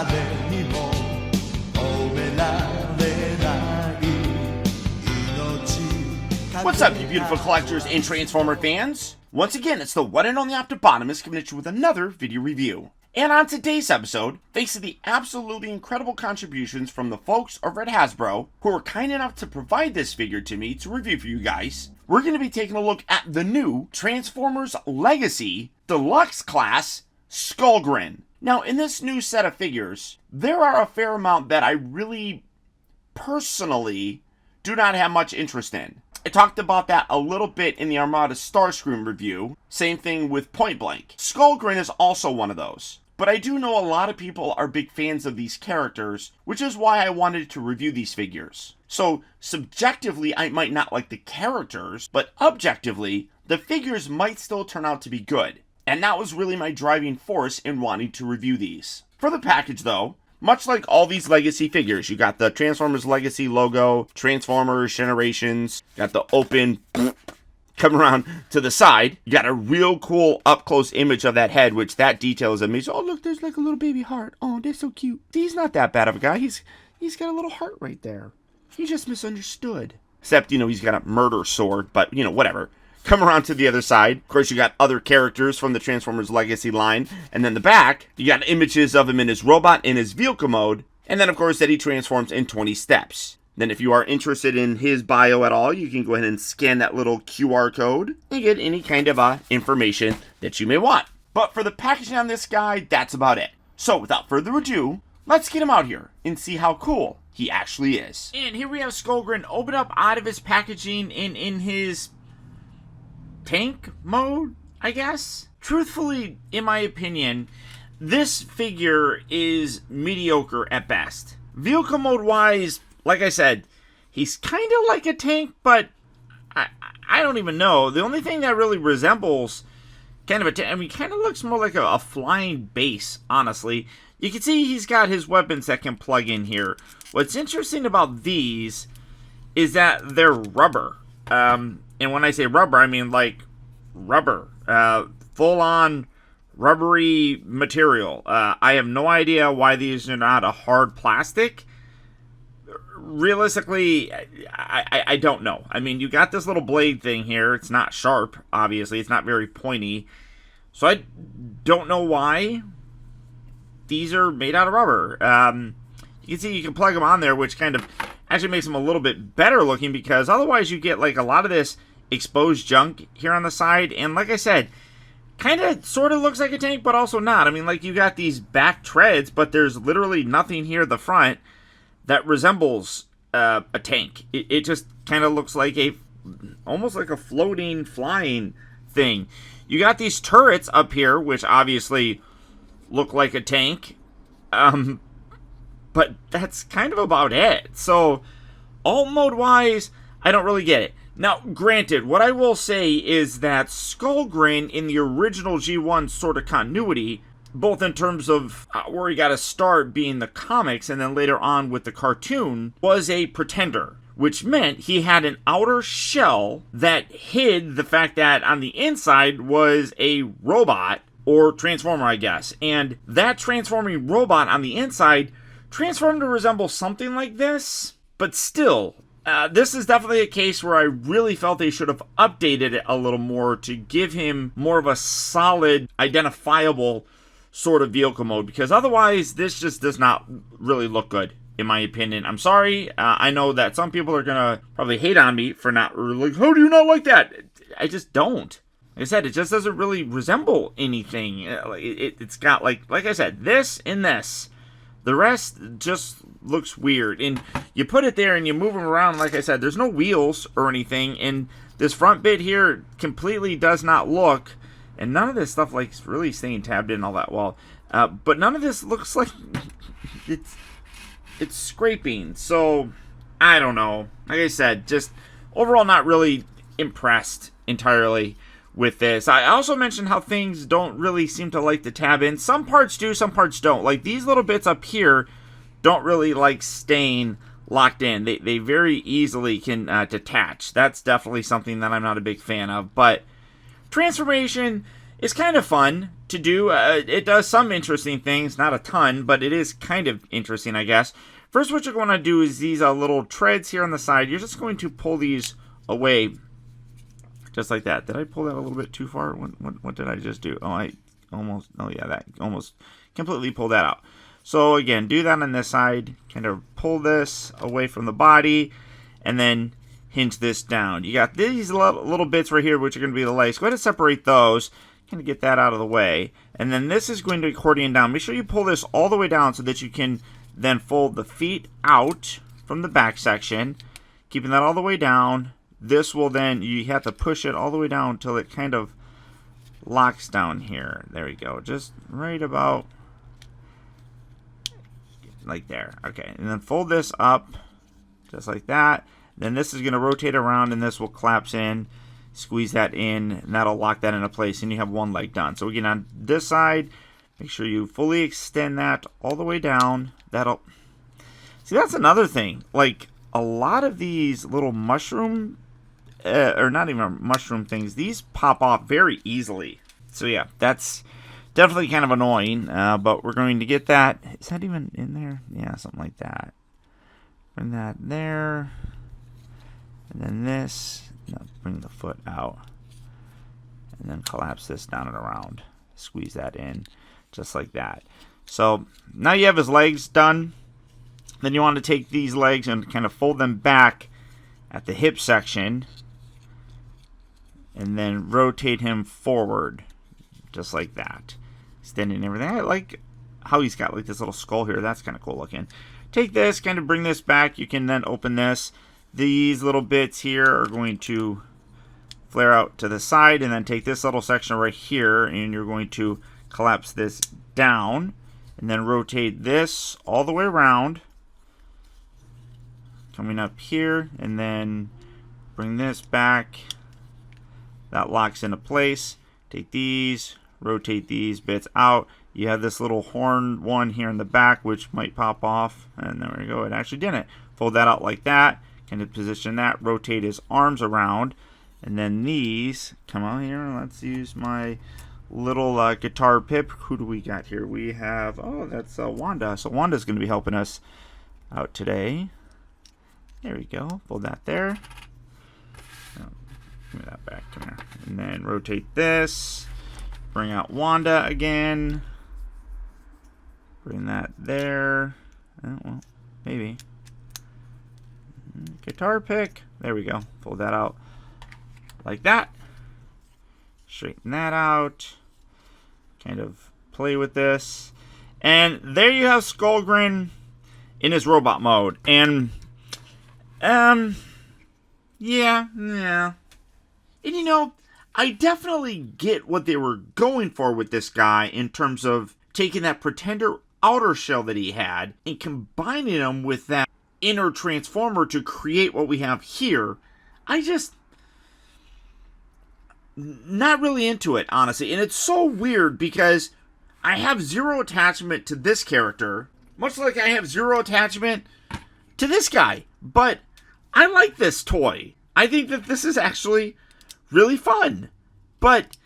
誰にも褒められない。 What's up, you beautiful collectors and Transformer fans? Once again, it's the one and only Optibotimus coming at you with another video review. And on today's episode, thanks to the absolutely incredible contributions from the folks over at Hasbro, who were kind enough to provide this figure to me to review for you guys, we're going to be taking a look at the new Transformers Legacy Deluxe class Skullgrin. Now, in this new set of figures, there are a fair amount that I really, personally, do not have much interest in. I talked about that a little bit in the Armada Starscream review. Same thing with Point Blank. Skullgrin is also one of those. But I do know a lot of people are big fans of these characters, which is why I wanted to review these figures. So, subjectively, I might not like the characters, but objectively, the figures might still turn out to be good. And that was really my driving force in wanting to review these. For the package, though, much like all these Legacy figures, you got the Transformers Legacy logo, Transformers Generations, got the open come around to the side. You got a real cool up-close image of that head, which that detail is amazing. Oh, look, there's like a little baby heart. Oh, they're so cute. See, he's not that bad of a guy. He's got a little heart right there. He just misunderstood. Except, he's got a murder sword, but, whatever. Come around to the other side. Of course, you got other characters from the Transformers Legacy line. And then the back, you got images of him in his robot, in his vehicle mode. And then, of course, that he transforms in 20 steps. Then if you are interested in his bio at all, you can go ahead and scan that little QR code and get any kind of information that you may want. But for the packaging on this guy, that's about it. So without further ado, let's get him out here and see how cool he actually is. And here we have Skullgrin open up out of his packaging in his tank mode, I guess. Truthfully, in my opinion, this figure is mediocre at best. Vehicle mode wise, like I said, he's kind of like a tank, but I don't even know. The only thing that really resembles kind of a tank, kind of looks more like a flying base, honestly. You can see he's got his weapons that can plug in here. What's interesting about these is that they're rubber. And when I say rubber, I mean like rubber. Full-on rubbery material. I have no idea why these are not a hard plastic. Realistically, I don't know. I mean, you got this little blade thing here. It's not sharp, obviously. It's not very pointy. So I don't know why these are made out of rubber. You can see you can plug them on there, which kind of actually makes them a little bit better looking, because otherwise you get like a lot of this exposed junk here on the side. And like I said, kind of sort of looks like a tank, but also not. I mean, like, you got these back treads, but there's literally nothing here at the front that resembles a tank. It just kind of looks like almost like a floating, flying thing. You got these turrets up here, which obviously look like a tank. But that's kind of about it. So, alt mode wise, I don't really get it. Now, granted, what I will say is that Skullgrin in the original G1 sort of continuity, both in terms of where he got to start being the comics and then later on with the cartoon, was a pretender, which meant he had an outer shell that hid the fact that on the inside was a robot, or transformer, I guess. And that transforming robot on the inside transformed to resemble something like this, but still, this is definitely a case where I really felt they should have updated it a little more to give him more of a solid, identifiable sort of vehicle mode, because otherwise this just does not really look good, in my opinion. I'm sorry. I know that some people are gonna probably hate on me for not like, how do you not like that? I just don't. Like I said, it just doesn't really resemble anything. It's got like I said, this and this. The rest just looks weird. And you put it there and you move them around, like I said, there's no wheels or anything. And this front bit here completely does not look, and none of this stuff like is really staying tabbed in all that well. But none of this looks like it's scraping. So, I don't know. Like I said, just overall not really impressed entirely with this. I also mentioned how things don't really seem to like to tab in. Some parts do, some parts don't. Like these little bits up here don't really like staying locked in. They very easily can detach. That's definitely something that I'm not a big fan of. But transformation It's kind of fun to do. It does some interesting things, not a ton, but it is kind of interesting, I guess. First, what you're going to do is these little treads here on the side. You're just going to pull these away, just like that. Did I pull that a little bit too far? What did I just do? Oh, that almost completely pulled that out. So again, do that on this side. Kind of pull this away from the body, and then hinge this down. You got these little bits right here, which are going to be the legs. Go ahead and separate those. Kind of get that out of the way. And then this is going to accordion down. Make sure you pull this all the way down so that you can then fold the feet out from the back section. Keeping that all the way down. This will then, you have to push it all the way down until it kind of locks down here. There we go. Just right about like there. Okay. And then fold this up just like that. Then this is going to rotate around and this will collapse in. Squeeze that in, and that'll lock that into place, and you have one leg done. So again, on this side, make sure you fully extend that all the way down. See, that's another thing. Like, a lot of these little mushroom, or not even mushroom things, these pop off very easily. So yeah, that's definitely kind of annoying, but we're going to get that. Is that even in there? Yeah, something like that. Bring that there, and then this. Bring the foot out, and then collapse this down and around. Squeeze that in, just like that. So now you have his legs done. Then you want to take these legs and kind of fold them back at the hip section, and then rotate him forward, just like that. Extending everything. I like how he's got like this little skull here. That's kind of cool looking. Take this, kind of bring this back. You can then open this. These little bits here are going to flare out to the side, and then take this little section right here, and you're going to collapse this down, and then rotate this all the way around, coming up here, and then bring this back. That locks into place. Take these, rotate these bits out. You have this little horn one here in the back, which might pop off, and there we go. It actually didn't. Fold that out like that. Kind of position that, rotate his arms around, and then these come on here. Let's use my little guitar pip. Who do we got here? We have, oh, that's Wanda. So Wanda's going to be helping us out today. There we go. Fold that there. Oh, give me that back. Come here. And then rotate this. Bring out Wanda again. Bring that there. Oh, well, maybe. Guitar pick. There we go. Fold that out like that. Straighten that out. Kind of play with this. And there you have Skullgrin in his robot mode. And, yeah. And you know, I definitely get what they were going for with this guy in terms of taking that Pretender outer shell that he had and combining him with that inner transformer to create what we have here. I just not really into it, honestly. And it's so weird because I have zero attachment to this character, much like I have zero attachment to this guy. But I like this toy. I think that this is actually really fun. But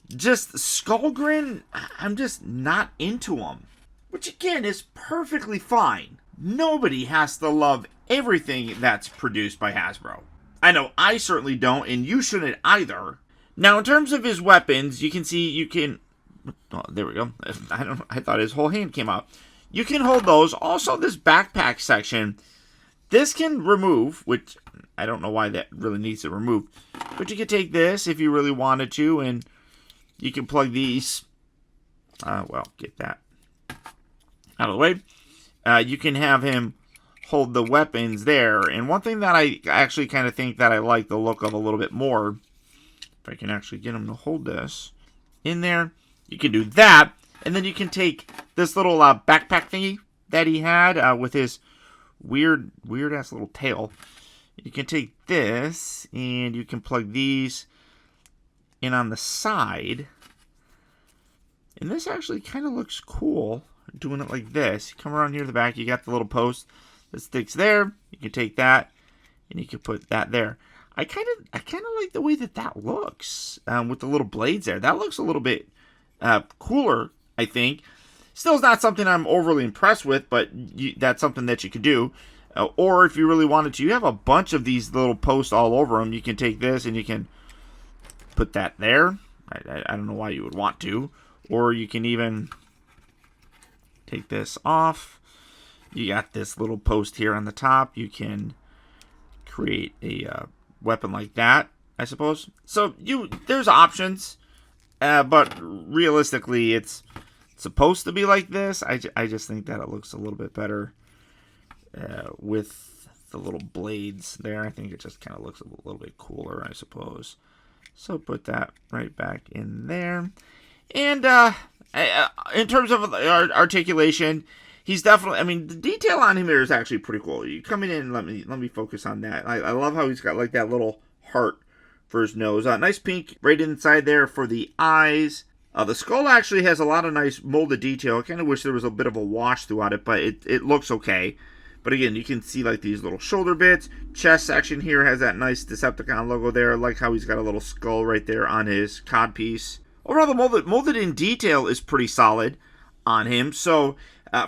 just Skullgrin, I'm just not into him. Which again is perfectly fine. Nobody has to love everything that's produced by Hasbro. I know I certainly don't, and you shouldn't either. Now, in terms of his weapons, you can see you can... Oh, there we go. I thought his whole hand came out. You can hold those. Also, this backpack section, this can remove, which I don't know why that really needs to remove. But you can take this if you really wanted to, and you can plug these. Well, get that out of the way. You can have him hold the weapons there. And one thing that I actually kind of think that I like the look of a little bit more, if I can actually get him to hold this in there, you can do that. And then you can take this little backpack thingy that he had with his weird-ass little tail. You can take this and you can plug these in on the side. And this actually kind of looks cool. Doing it like this. You come around here to the back, you got the little post that sticks there. You can take that and you can put that there. I kind of like the way that looks with the little blades there. That looks a little bit cooler, I think. Still is not something I'm overly impressed with, but that's something that you could do. Or if you really wanted to, you have a bunch of these little posts all over them. You can take this and you can put that there. I don't know why you would want to. Or you can even take this off. You got this little post here on the top. You can create a weapon like that, I suppose. So there's options, but realistically, it's supposed to be like this. I just think that it looks a little bit better with the little blades there. I think it just kind of looks a little bit cooler, I suppose. So put that right back in there. And in terms of articulation, he's definitely, I mean, the detail on him here is actually pretty cool. You come in and let me focus on that. I love how he's got like that little heart for his nose. Nice pink right inside there for the eyes. The skull actually has a lot of nice molded detail. I kind of wish there was a bit of a wash throughout it, but it looks okay. But again, you can see like these little shoulder bits. Chest section here has that nice Decepticon logo there. I like how he's got a little skull right there on his codpiece. Overall, the molded in detail is pretty solid on him. So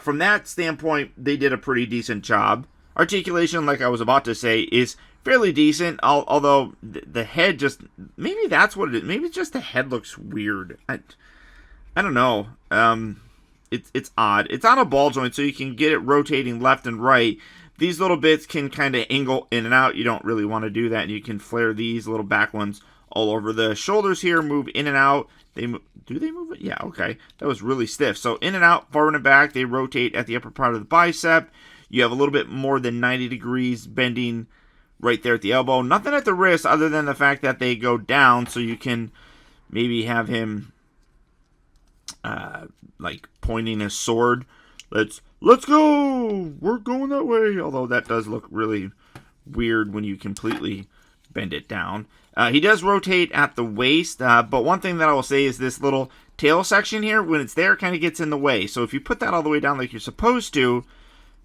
from that standpoint, they did a pretty decent job. Articulation, like I was about to say, is fairly decent. Although the head just, maybe that's what it is. Maybe just the head looks weird. I don't know. It's odd. It's on a ball joint, so you can get it rotating left and right. These little bits can kind of angle in and out. You don't really want to do that. And you can flare these little back ones all over. The shoulders here move in and out. Do they move it? Yeah, okay. That was really stiff. So in and out, forward and back. They rotate at the upper part of the bicep. You have a little bit more than 90 degrees bending right there at the elbow. Nothing at the wrist other than the fact that they go down, so you can maybe have him like pointing his sword. Let's go! We're going that way. Although that does look really weird when you completely bend it down. He does rotate at the waist, but one thing that I will say is this little tail section here, when it's there, kind of gets in the way. So if you put that all the way down like you're supposed to,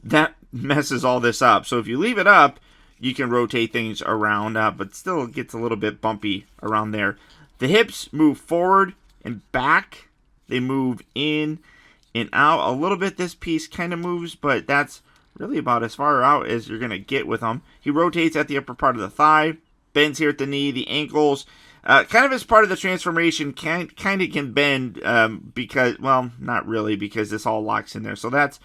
that messes all this up. So if you leave it up, you can rotate things around, but still it gets a little bit bumpy around there. The hips move forward and back. They move in and out a little bit. This piece kind of moves, but that's really about as far out as you're going to get with him. He rotates at the upper part of the thigh, bends here at the knee, the ankles. Kind of as part of the transformation, can bend because, well, not really, because this all locks in there. So that's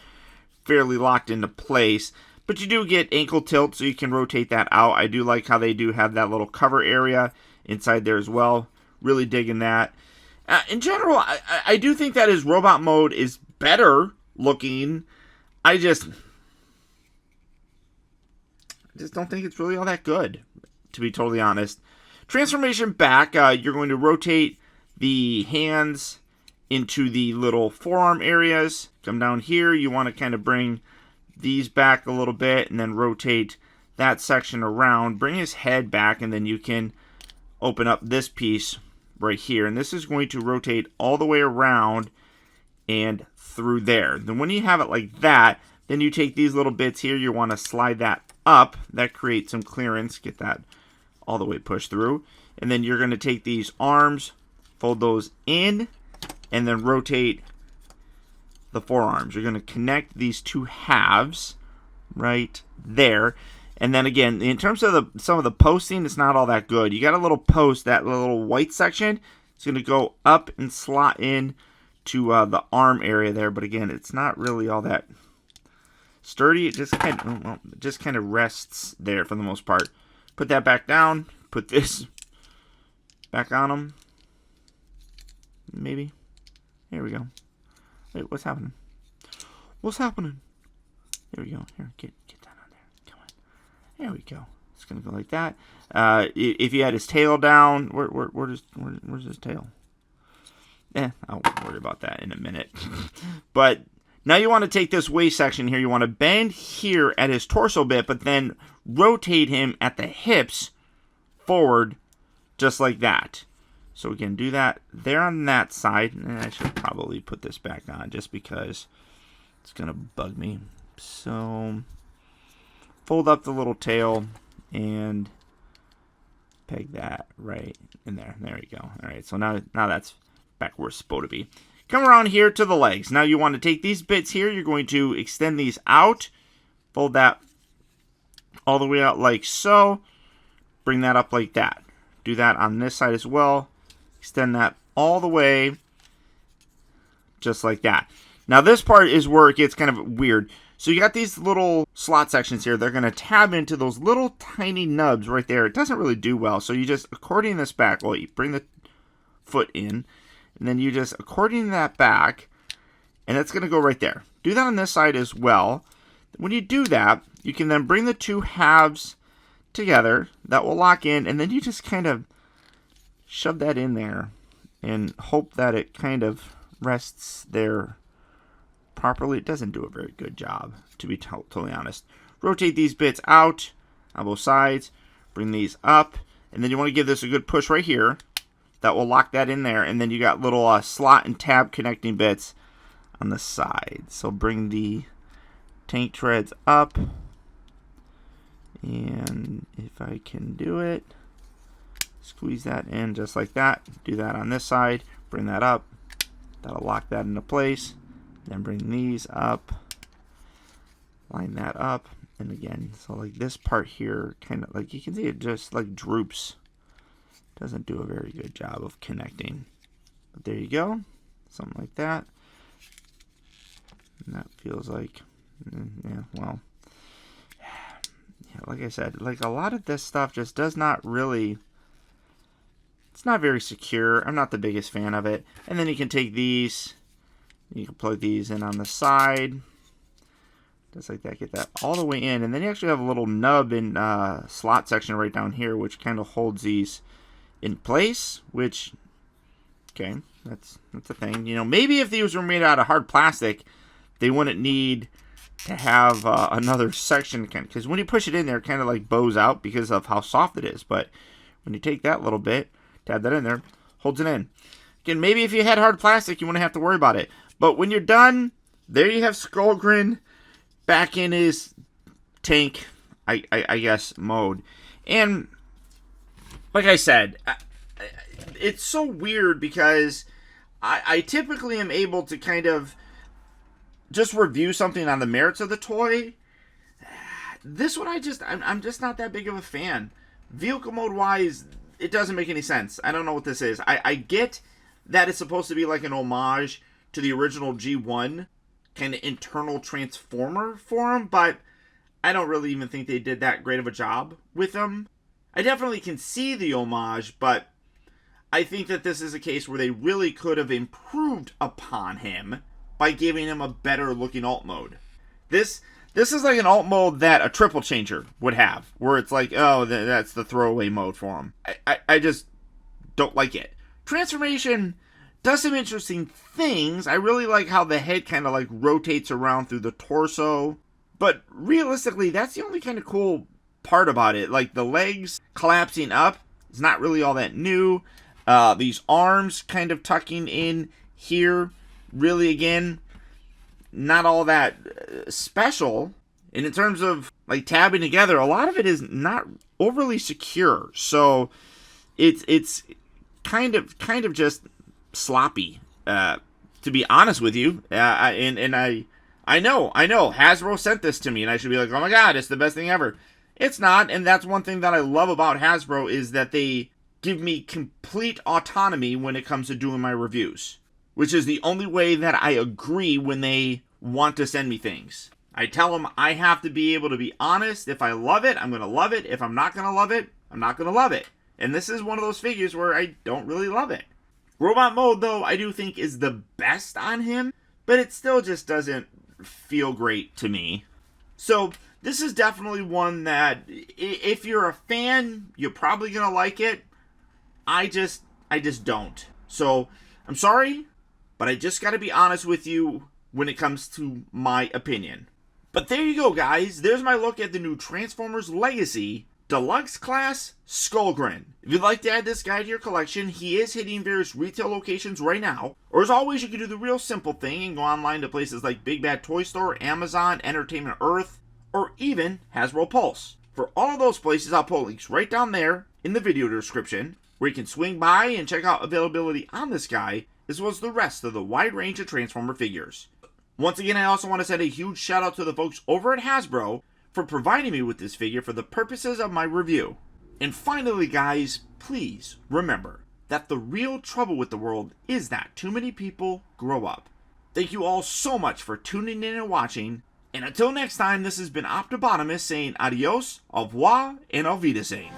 fairly locked into place. But you do get ankle tilt, so you can rotate that out. I do like how they do have that little cover area inside there as well. Really digging that. In general, I do think that his robot mode is better looking. I just don't think it's really all that good, to be totally honest. Transformation back, you're going to rotate the hands into the little forearm areas. Come down here, you want to kind of bring these back a little bit and then rotate that section around. Bring his head back, and then you can open up this piece right here, and this is going to rotate all the way around and through there. Then when you have it like that, then you take these little bits here, you want to slide that up. That creates some clearance. Get that all the way pushed through. And then you're going to take these arms, fold those in, and then rotate the forearms. You're going to connect these two halves right there. And then again, in terms of some of the posting, it's not all that good. You got a little post, that little white section. It's going to go up and slot in to the arm area there. But again, it's not really all that sturdy. It just kind of rests there for the most part. Put that back down. Put this back on them. Maybe. Here we go. Wait, what's happening? What's happening? There we go. Here, get that on there. Come on. There we go. It's gonna go like that. If you had his tail down, where's his tail? I won't worry about that in a minute. But now you want to take this waist section here. You want to bend here at his torso bit, but then rotate him at the hips forward, just like that. So again, do that there on that side. And I should probably put this back on just because it's gonna bug me. So fold up the little tail and peg that right in there. There we go. All right, so now that's back where it's supposed to be. Come around here to the legs. Now you want to take these bits here. You're going to extend these out. Fold that all the way out like so. Bring that up like that. Do that on this side as well. Extend that all the way just like that. Now this part is where it gets kind of weird. So you got these little slot sections here. They're going to tab into those little tiny nubs right there. It doesn't really do well. So you just accordion this back. Well, you bring the foot in. And then you just accordion that back. And that's going to go right there. Do that on this side as well. When you do that, you can then bring the two halves together. That will lock in. And then you just kind of shove that in there. And hope that it kind of rests there properly. It doesn't do a very good job, to be totally honest. Rotate these bits out on both sides. Bring these up. And then you want to give this a good push right here. That will lock that in there. And then you got little slot and tab connecting bits on the side. So bring the tank treads up. And if I can do it, squeeze that in just like that. Do that on this side. Bring that up. That'll lock that into place. Then bring these up. Line that up. And again, so like this part here, kind of like you can see it just like droops. Doesn't do a very good job of connecting. But there you go. Something like that. And that feels like, yeah, well. Yeah, like I said, like a lot of this stuff just does not really, it's not very secure. I'm not the biggest fan of it. And then you can take these, you can plug these in on the side. Just like that, get that all the way in. And then you actually have a little nub in slot section right down here, which kind of holds these in place, which, okay, that's a thing. You know, maybe if these were made out of hard plastic, they wouldn't need to have another section, because when you push it in there, it kind of like bows out because of how soft it is. But when you take that little bit, tab that in there, holds it in. Again, maybe if you had hard plastic, you wouldn't have to worry about it. But when you're done, there you have Skullgrin back in his tank, I guess, mode. And like I said, it's so weird because I typically am able to kind of just review something on the merits of the toy. This one, I'm just not that big of a fan. Vehicle mode wise, it doesn't make any sense. I don't know what this is. I get that it's supposed to be like an homage to the original G1 kind of internal transformer form, but I don't really even think they did that great of a job with them. I definitely can see the homage, but I think that this is a case where they really could have improved upon him by giving him a better looking alt mode. This is like an alt mode that a triple changer would have, where it's like, oh, that's the throwaway mode for him. I just don't like it. Transformation does some interesting things. I really like how the head kind of like rotates around through the torso. But realistically, that's the only kind of cool part about it. Like the legs collapsing up is not really all that new. These arms kind of tucking in here, really, again, not all that special. And in terms of like tabbing together, a lot of it is not overly secure. So it's kind of just sloppy, to be honest with you. And I know Hasbro sent this to me, and I should be like, oh my god, it's the best thing ever. It's not, and that's one thing that I love about Hasbro is that they give me complete autonomy when it comes to doing my reviews, which is the only way that I agree when they want to send me things. I tell them I have to be able to be honest. If I love it, I'm going to love it. If I'm not going to love it, I'm not going to love it. And this is one of those figures where I don't really love it. Robot mode, though, I do think is the best on him, but it still just doesn't feel great to me. So this is definitely one that if you're a fan, you're probably going to like it. I just don't. So I'm sorry, but I just got to be honest with you when it comes to my opinion. But there you go, guys. There's my look at the new Transformers Legacy Deluxe Class Skullgrin. If you'd like to add this guy to your collection, he is hitting various retail locations right now. Or as always, you can do the real simple thing and go online to places like Big Bad Toy Store, Amazon, Entertainment Earth, or even Hasbro Pulse. For all of those places, I'll put links right down there in the video description, where you can swing by and check out availability on this guy, as well as the rest of the wide range of Transformer figures. Once again, I also want to send a huge shout out to the folks over at Hasbro for providing me with this figure for the purposes of my review. And finally, guys, please remember that the real trouble with the world is that too many people grow up. Thank you all so much for tuning in and watching, and until next time, this has been Optibotimus saying adios, au revoir, and auf Wiedersehen.